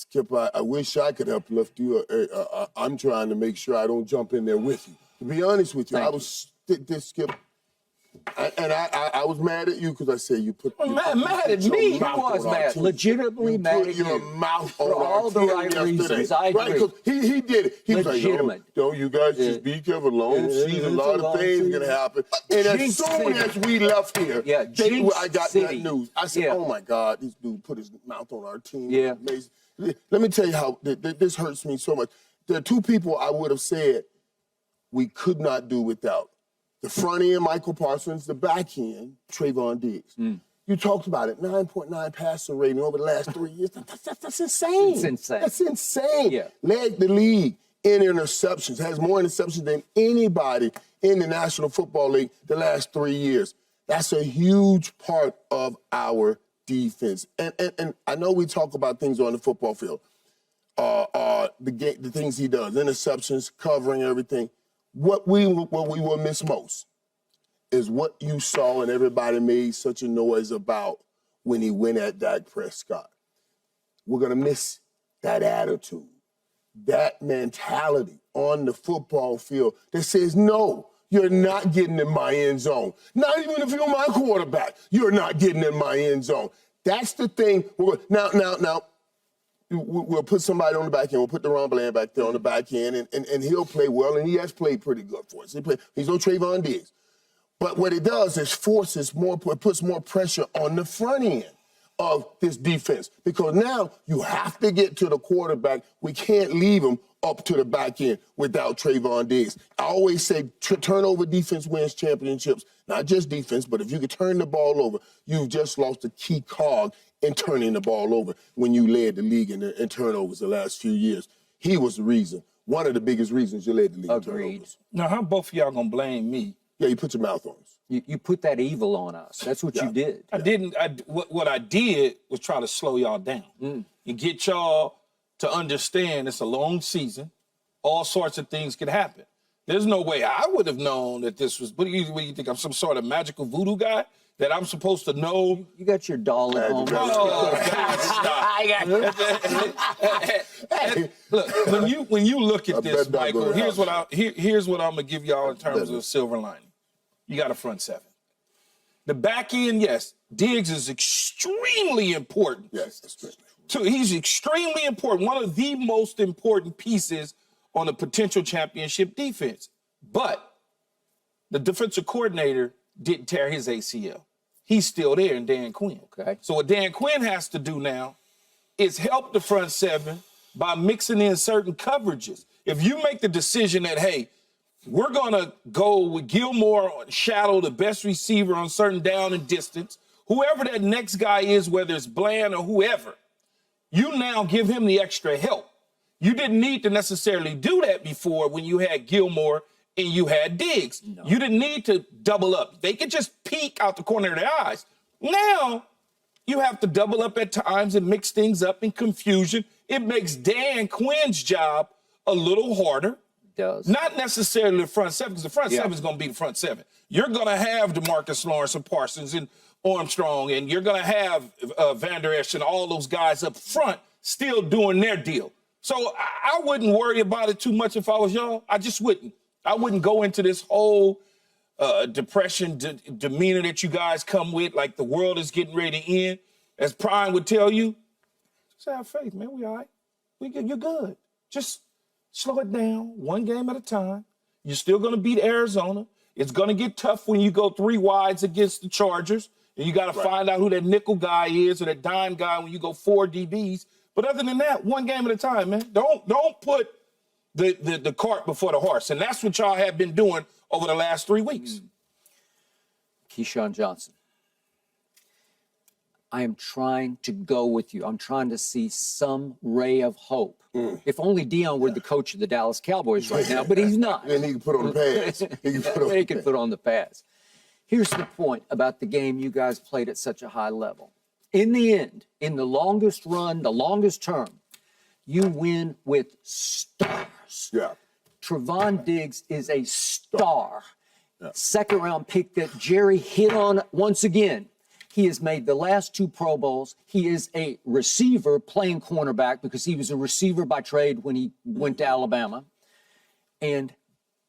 Skip, I wish I could uplift you. I'm trying to make sure I don't jump in there with you. To be honest with you, I was Skip. I was mad at you because I said you put mad at me. Who was mad? Legitimately mad at you. Your mouth for on all the right reasons. I agree. Right, because he did it. He Legitimate. was like, you guys just be careful. Long season, a lot of things going to happen. And as soon as we left here, I got that news. I said, oh, my God, this dude put his mouth on our team. Yeah. Amazing. Let me tell you how this hurts me so much. There are two people I would have said we could not do without. The front end, Michael Parsons. The back end, Trevon Diggs. You talked about it, 9.9 passer rating over the last 3 years. That's insane. It's insane. That's insane. Yeah. Led the league in interceptions, has more interceptions than anybody in the National Football League the last 3 years. That's a huge part of our defense. And I know we talk about things on the football field, the things he does, interceptions, covering everything. What we will miss most is what you saw and everybody made such a noise about when he went at Dak Prescott. We're going to miss that attitude, that mentality on the football field that says, no, you're not getting in my end zone. Not even if you're my quarterback, you're not getting in my end zone. That's the thing. Now, we'll put somebody on the back end. We'll put the Bland back there on the back end, and he'll play well, and he has played pretty good for us. He's no Trevon Diggs. But what it does is puts more pressure on the front end of this defense because now you have to get to the quarterback. We can't leave him up to the back end without Trevon Diggs. I always say turnover defense wins championships, not just defense, but if you could turn the ball over, you've just lost a key cog in turning the ball over when you led the league in turnovers the last few years. He was the reason, one of the biggest reasons you led the league in turnovers. Now, how both of y'all gonna blame me? Yeah, you put your mouth on us. You put that evil on us. That's what you did. I didn't. What I did was try to slow y'all down and get y'all to understand it's a long season. All sorts of things could happen. There's no way I would have known that this was. What do you think? I'm some sort of magical voodoo guy that I'm supposed to know? You got your doll at home. Oh, God, stop. Look, when you look at this, Michael, here's what I'm gonna give y'all in terms of a silver lining. You got a front seven. The back end, yes, Diggs is extremely important. Yes, that's true. So he's extremely important, one of the most important pieces on a potential championship defense. But the defensive coordinator didn't tear his ACL. He's still there in Dan Quinn. Okay. So what Dan Quinn has to do now is help the front seven by mixing in certain coverages. If you make the decision that, hey, we're going to go with Gilmore, shadow the best receiver on certain down and distance, whoever that next guy is, whether it's Bland or whoever, you now give him the extra help. You didn't need to necessarily do that before when you had Gilmore and you had Diggs. No. You didn't need to double up. They could just peek out the corner of their eyes. Now, you have to double up at times and mix things up in confusion. It makes Dan Quinn's job a little harder. Does. Not necessarily the front seven, because the front seven is going to be the front seven. You're going to have DeMarcus Lawrence and Parsons and Armstrong, and you're going to have Van Der Esch and all those guys up front still doing their deal. So I wouldn't worry about it too much if I was y'all. I just wouldn't. I wouldn't go into this whole depression demeanor that you guys come with, like the world is getting ready to end. As Prime would tell you, just have faith, man. We all right. You're good. Just slow it down, one game at a time. You're still going to beat Arizona. It's going to get tough when you go 3 wides against the Chargers, and you got to find out who that nickel guy is or that dime guy when you go 4 DBs. But other than that, one game at a time, man. Don't put the cart before the horse, and that's what y'all have been doing over the last 3 weeks. Keyshawn Johnson. I am trying to go with you. I'm trying to see some ray of hope. If only Dion were the coach of the Dallas Cowboys right now, but he's not. And he can put on the pads. He can put on the pads. Here's the point about the game you guys played at such a high level. In the end, in the longest run, the longest term, you win with stars. Yeah. Trevon Diggs is a star. Yeah. Second-round pick that Jerry hit on once again. He has made the last 2 Pro Bowls. He is a receiver playing cornerback because he was a receiver by trade when he went to Alabama. And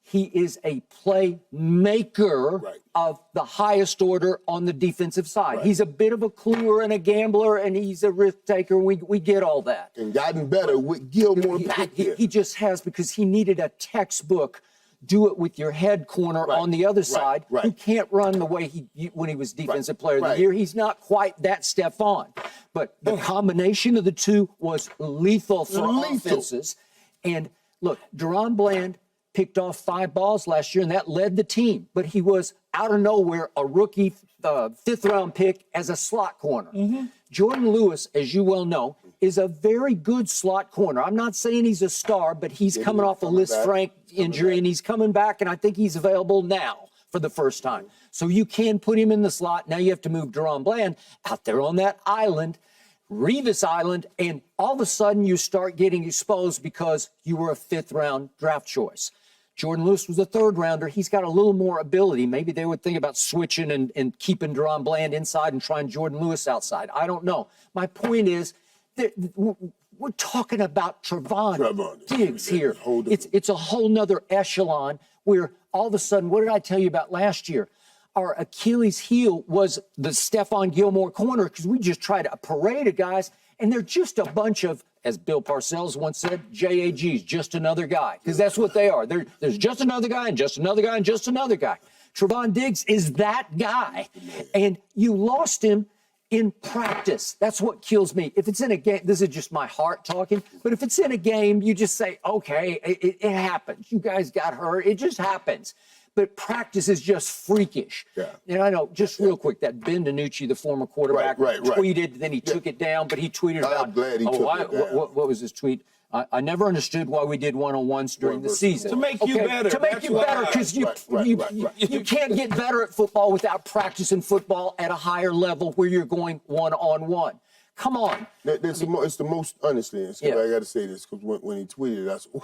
he is a playmaker of the highest order on the defensive side. He's a bit of a cluer and a gambler, and he's a risk taker. We get all that. And gotten better with Gilmore back there. He just has, because he needed a textbook, do it with your head corner on the other side, who can't run the way when he was defensive player of the year. He's not quite that Stephon. But the combination of the two was lethal for offenses. And look, Deron Bland picked off 5 balls last year, and that led the team. But he was, out of nowhere, a rookie 5th-round pick as a slot corner. Jordan Lewis, as you well know, is a very good slot corner. I'm not saying he's a star, but he's coming off a Liz Frank injury, and he's coming back, and I think he's available now for the first time. So you can put him in the slot. Now you have to move Deron Bland out there on that island, Revis Island, and all of a sudden you start getting exposed because you were a 5th-round draft choice. Jordan Lewis was a 3rd-rounder. He's got a little more ability. Maybe they would think about switching and keeping Deron Bland inside and trying Jordan Lewis outside. I don't know. My point is that we're talking about Trevon Diggs here. It's a whole nother echelon where all of a sudden, what did I tell you about last year? Our Achilles heel was the Stephon Gilmore corner because we just tried a parade of guys, and they're just a bunch of, as Bill Parcells once said, JAGs, just another guy, because that's what they are. There's just another guy and just another guy and just another guy. Trevon Diggs is that guy, and you lost him in practice. That's what kills me. If it's in a game, this is just my heart talking, but if it's in a game, you just say, okay, it happens. You guys got hurt. It just happens. But practice is just freakish. And I know, just real quick, that Ben DiNucci, the former quarterback, tweeted, then he took it down, but he tweeted about, I'm glad he took it down. What was his tweet? I never understood why we did one-on-ones during the season. To make you better. To make you better, because you can't get better at football without practicing football at a higher level where you're going one-on-one. Come on. It's the most, honestly, I got to say this, because when he tweeted it,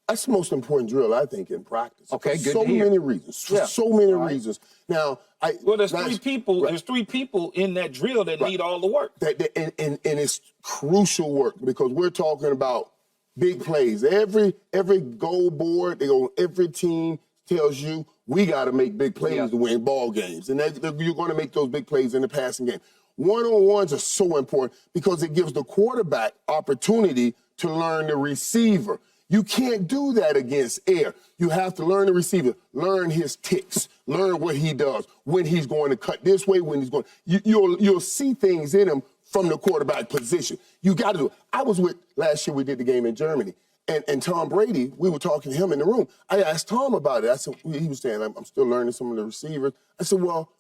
that's the most important drill, I think, in practice. Okay, good so to hear. Many reasons. So many reasons. Now, there's 3 people. There's 3 people in that drill that need all the work. And it's crucial work, because we're talking about big plays. Every goal board, every team tells you we got to make big plays to win ball games, and you're going to make those big plays in the passing game. One-on-ones are so important because it gives the quarterback opportunity to learn the receiver. You can't do that against air. You have to learn the receiver, learn his ticks, learn what he does, when he's going to cut this way, when he's going. You'll see things in him from the quarterback position. You got to do it. I was with, last year we did the game in Germany, and Tom Brady, we were talking to him in the room. I asked Tom about it. I said, he was saying, I'm still learning some of the receivers. I said, well,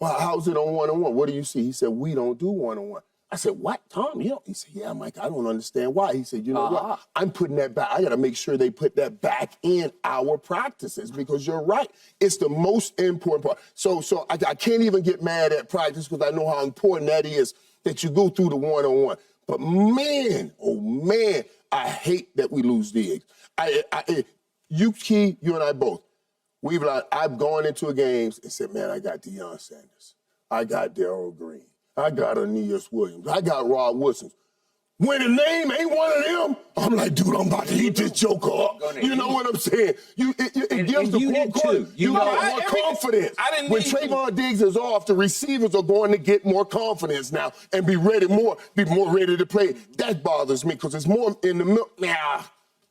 how's it on one-on-one? What do you see? He said, we don't do one-on-one. I said, what, Tom? You know? He said, yeah, Mike, I don't understand why. He said, you know what? I'm putting that back. I got to make sure they put that back in our practices, because you're right. It's the most important part. So I can't even get mad at practice, because I know how important that is, that you go through the one-on-one. But man, oh man, I hate that we lose Diggs. You, Key, you and I both. I've gone into games and said, man, I got Deion Sanders. I got Darrell Green. I got Aeneas Williams. I got Rod Wilson. When the name ain't one of them, I'm like, dude, I'm about to eat this joker up. You know what I'm saying? It gives the court, you got more confidence. When Trevon Diggs is off, the receivers are going to get more confidence now and be more ready to play. That bothers me, because it's more in the middle.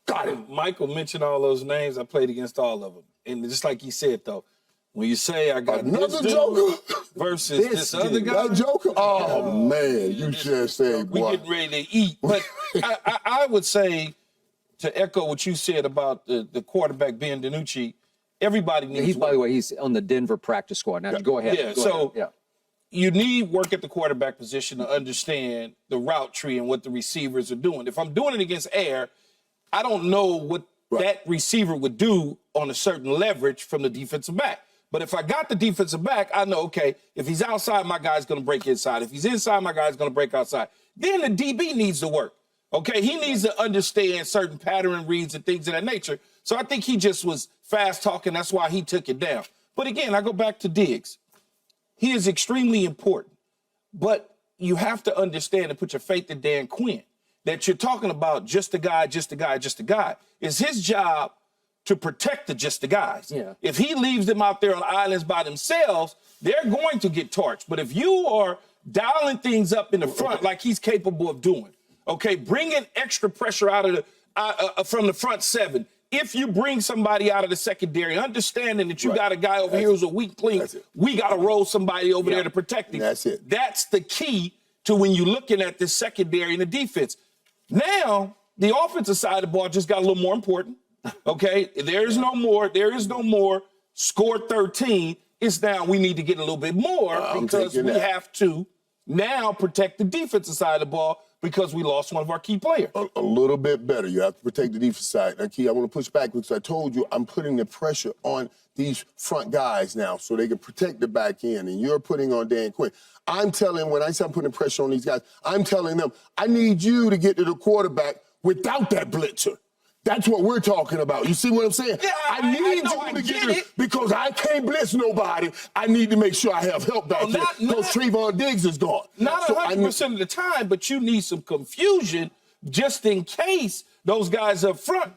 Got it. Michael mentioned all those names. I played against all of them. And just like he said, though, when you say I got another joker versus this other guy. That joker? Oh, man, you just said, boy. We getting ready to eat. But I would say, to echo what you said about the quarterback, Ben DiNucci, everybody needs By the way, he's on the Denver practice squad. Now, go ahead. Yeah, you need work at the quarterback position to understand the route tree and what the receivers are doing. If I'm doing it against air, I don't know what that receiver would do on a certain leverage from the defensive back. But if I got the defensive back, I know, okay, if he's outside, my guy's going to break inside. If he's inside, my guy's going to break outside. Then the DB needs to work, okay? He needs to understand certain pattern reads and things of that nature. So I think he just was fast-talking. That's why he took it down. But again, I go back to Diggs. He is extremely important. But you have to understand and put your faith in Dan Quinn that you're talking about just a guy, just a guy, just a guy. It's his job to protect just the guys. Yeah. If he leaves them out there on islands by themselves, they're going to get torched. But if you are dialing things up in the front like he's capable of doing, okay, bringing extra pressure out of the from the front seven. If you bring somebody out of the secondary, understanding that you got a guy over here who's a weak link, we got to roll somebody over there to protect him. That's it. That's the key to when you're looking at this secondary and the defense. Now, the offensive side of the ball just got a little more important. Okay, there is no more score 13. It's now we need to get a little bit more because we have to now protect the defensive side of the ball because we lost one of our key players. A little bit better. You have to protect the defense side. Now, Key, I want to push back because I told you I'm putting the pressure on these front guys now so they can protect the back end, and you're putting on Dan Quinn. When I say I'm putting pressure on these guys, I'm telling them, I need you to get to the quarterback without that blitzer. That's what we're talking about. You see what I'm saying? Yeah, I need you to get it because I can't blitz nobody. I need to make sure I have help back here because Trevon Diggs is gone. Not 100% of the time, but you need some confusion just in case those guys up front.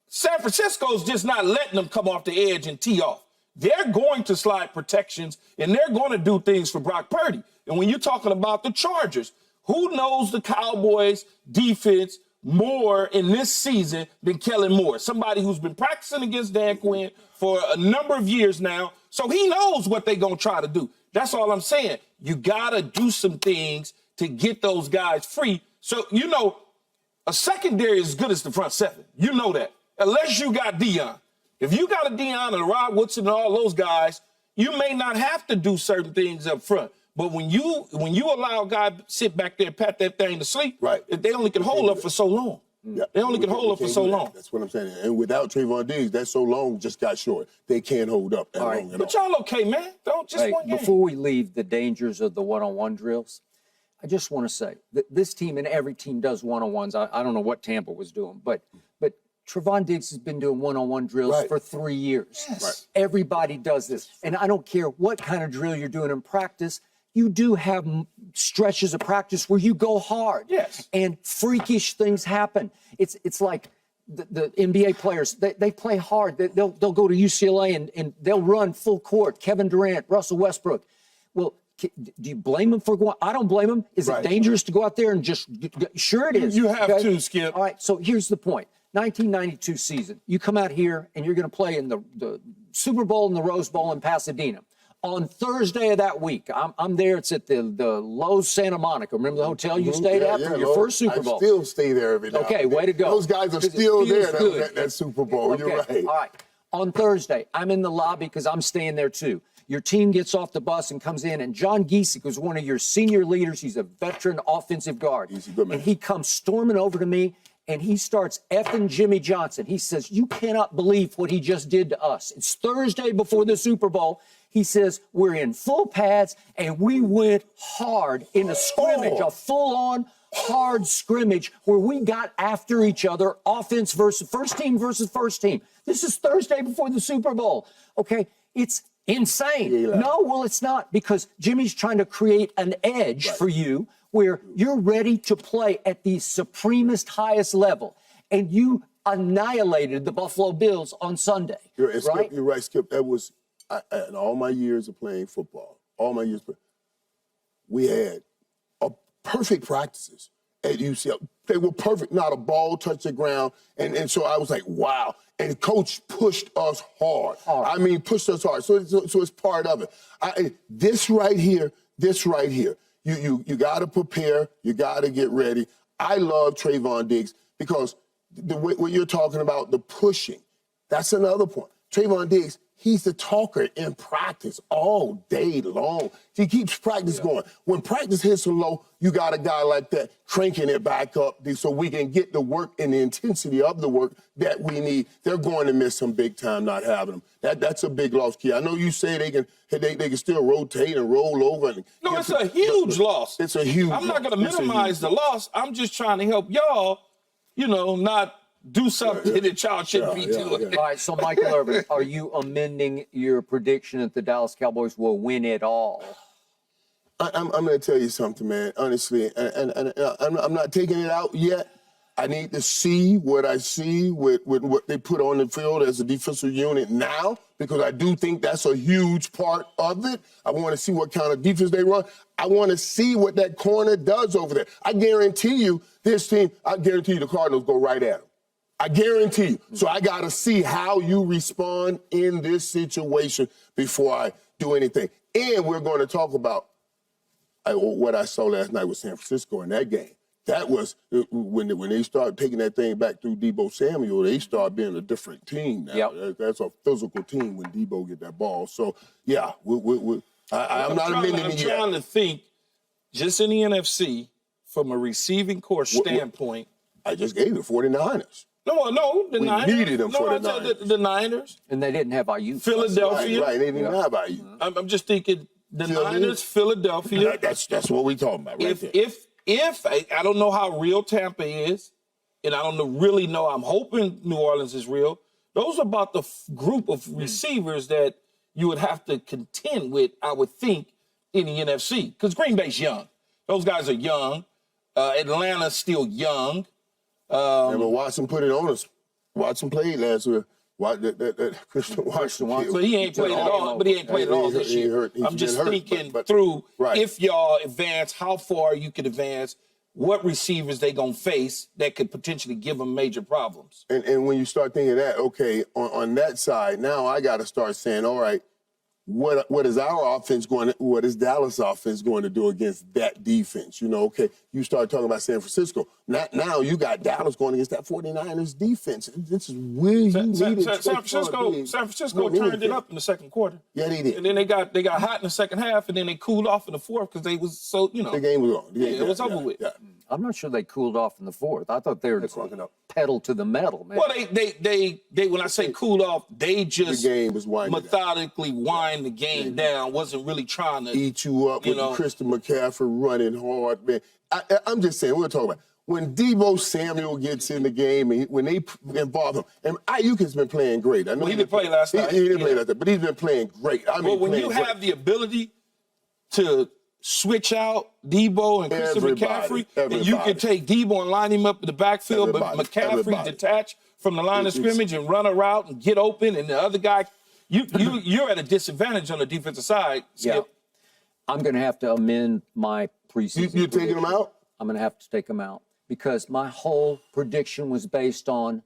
San Francisco's just not letting them come off the edge and tee off. They're going to slide protections, and they're going to do things for Brock Purdy. And when you're talking about the Chargers, who knows the Cowboys' defense more in this season than Kellen Moore, somebody who's been practicing against Dan Quinn for a number of years now, so he knows what they're going to try to do. That's all I'm saying. You got to do some things to get those guys free. So, a secondary is as good as the front seven. You know that. Unless you got Deion. If you got a Deion and a Rod Woodson and all those guys, you may not have to do certain things up front. But when you allow a guy to sit back there and pat that thing to sleep, they only can hold up for so long. Yeah. They only can hold up for so long. That's what I'm saying. And without Trevon Diggs, that so long just got short. They can't hold up that long at all. But y'all okay, man. Don't just one game. Before we leave the dangers of the one-on-one drills, I just want to say that this team and every team does one-on-ones. I don't know what Tampa was doing, but Trevon Diggs has been doing one-on-one drills for 3 years. Yes. Everybody does this. And I don't care what kind of drill you're doing in practice, you do have stretches of practice where you go hard. Yes. And freakish things happen. It's like the NBA players, they play hard. They'll go to UCLA and they'll run full court. Kevin Durant, Russell Westbrook. Well, do you blame them for going? I don't blame them. Is it dangerous to go out there and just, sure it is. You have to, Skip. All right, so here's the point. 1992 season, you come out here and you're going to play in the Super Bowl and the Rose Bowl in Pasadena. On Thursday of that week, I'm there. It's at the Lowe's Santa Monica. Remember the hotel you stayed at for your first Super Bowl? I still stay there every day. Okay, way to go. Those guys are still there that Super Bowl. Okay. You're right. All right. On Thursday, I'm in the lobby because I'm staying there too. Your team gets off the bus and comes in, and John Giesick was one of your senior leaders. He's a veteran offensive guard. He's a good man. And he comes storming over to me, and he starts effing Jimmy Johnson. He says, you cannot believe what he just did to us. It's Thursday before the Super Bowl. He says, we're in full pads, and we went hard in a scrimmage, a full-on hard scrimmage where we got after each other, offense versus first team versus first team. This is Thursday before the Super Bowl. Okay, it's insane. Yeah. No, well, it's not, because Jimmy's trying to create an edge for you where you're ready to play at the supremest, highest level, and you annihilated the Buffalo Bills on Sunday. You're right, Skip. That was, in all my years of playing football, we had perfect practices at UCL. They were perfect. Not a ball touched the ground. And so I was like, wow. And coach pushed us hard. I mean, pushed us hard. So it's part of it. This right here, you got to prepare. You got to get ready. I love Trevon Diggs because what you're talking about, the pushing, that's another point. Trevon Diggs, he's the talker in practice all day long. He keeps practice going. When practice hits a low, you got a guy like that cranking it back up so we can get the work and the intensity of the work that we need. They're going to miss some big time not having them. That's a big loss, Key. I know you say they can still rotate and roll over. No, it's a huge loss. It's a huge loss. I'm not going to minimize the loss. I'm just trying to help y'all, not do something that y'all shouldn't be doing. All right, so Michael Irvin, are you amending your prediction that the Dallas Cowboys will win it all? I'm going to tell you something, man, honestly, and I'm not taking it out yet. I need to see what I see with what they put on the field as a defensive unit now, because I do think that's a huge part of it. I want to see what kind of defense they run. I want to see what that corner does over there. I guarantee you the Cardinals go right at him. I guarantee you. So I got to see how you respond in this situation before I do anything. And we're going to talk about what I saw last night with San Francisco in that game. That was when they started taking that thing back through Deebo Samuel, they start being a different team now. Yep. That's a physical team when Deebo get that ball. So, yeah, I'm not admitting it yet. I'm trying to think, just in the NFC, from a receiving core standpoint. I just gave it 49ers. No, the Niners. Needed them for the Niners. The Niners. And they didn't have IU. Philadelphia. Right, they didn't have IU. I'm just thinking the Niners, Philadelphia. That's what we talking about right there. If I don't know how real Tampa is, and I don't really know, I'm hoping New Orleans is real. Those are about the group of receivers that you would have to contend with, I would think, in the NFC. Because Green Bay's young. Those guys are young. Atlanta's still young. But Watson put it on us. Watson played last year. Christian Watson. So he ain't played at all, but he ain't played at all this year. I'm just thinking through if y'all advance, how far you could advance, what receivers they going to face that could potentially give them major problems. And when you start thinking that, okay, on that side, now I got to start saying, all right, what is our offense what is Dallas offense going to do against that defense? Okay, you start talking about San Francisco. Now you got Dallas going against that 49ers defense. This is where you needed San Francisco turned it up in the second quarter. Yeah, they did. And then they got hot in the second half, and then they cooled off in the fourth because they was so, The game was on. It was over with. Yeah. I'm not sure they cooled off in the fourth. I thought they were pedal to the metal, man. Well, they when I say cooled off, they just the game was methodically wind the game down. Wasn't really trying to eat you up with Christian McCaffrey running hard, man. I'm just saying, we'll talk about it. When Deebo Samuel gets in the game, and when they involve him, and Ayuk has been playing great. I know he didn't play last night. He didn't play last night, but he's been playing great. When you have the ability to switch out Deebo and Christian McCaffrey, and you can take Deebo and line him up in the backfield, but McCaffrey detach from the line of scrimmage and run a route and get open, and the other guy, you're at a disadvantage on the defensive side, Skip. Yeah. I'm going to have to amend my preseason. You're taking him out? I'm going to have to take him out because my whole prediction was based on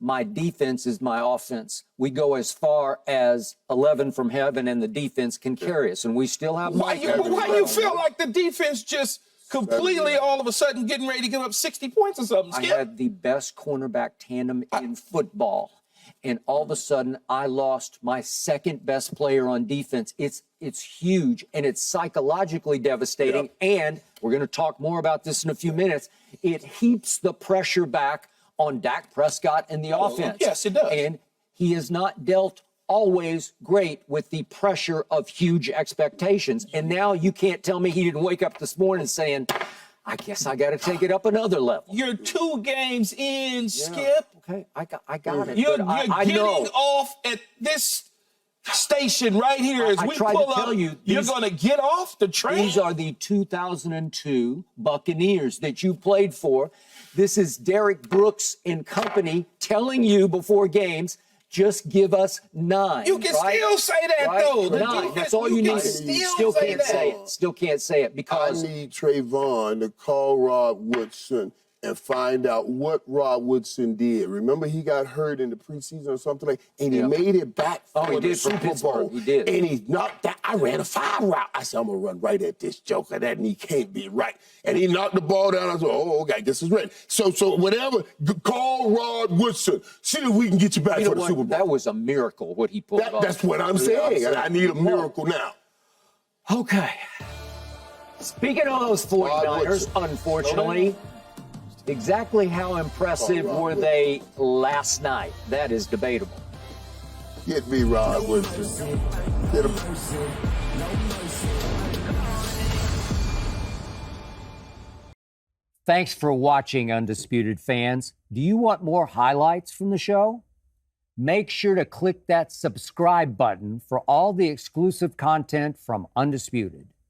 my defense is my offense. We go as far as 11 from heaven, and the defense can carry us, and we still have Mike. Why do you feel like the defense just completely all of a sudden getting ready to give up 60 points or something, Skip? I had the best cornerback tandem in football, and all of a sudden I lost my second best player on defense. It's huge, and it's psychologically devastating, and we're going to talk more about this in a few minutes. It heaps the pressure back on Dak Prescott and the offense. Yes, it does. And he is not dealt always great with the pressure of huge expectations. And now you can't tell me he didn't wake up this morning saying, I guess I got to take it up another level. You're 2 games in, Skip. Okay, I got it. You're I getting know. off at this station right here as we pull up. You're going to get off the train. These are the 2002 Buccaneers that you played for. This is Derek Brooks and company telling you before games, just give us 9. You can still say that, though. 9. That's all you need. Still can't say it. Still can't say it because I need Trevon to call Rod Woodson and find out what Rod Woodson did. Remember, he got hurt in the preseason or something and he made it back for the Super Bowl. He did. And he knocked that. I ran a 5 route. I said, I'm going to run right at this joker. That knee can't be right. And he knocked the ball down. I said, oh, okay, I guess it's ready. So whatever, call Rod Woodson. See if we can get you back for the Super Bowl. That was a miracle, what he pulled off. That's what I'm saying. I need a miracle now. Okay. Speaking of those 49ers, unfortunately, exactly how impressive were they last night? That is debatable. Get me Rod Woodson. Get him. Thanks for watching, Undisputed fans. Do you want more highlights from the show? Make sure to click that subscribe button for all the exclusive content from Undisputed.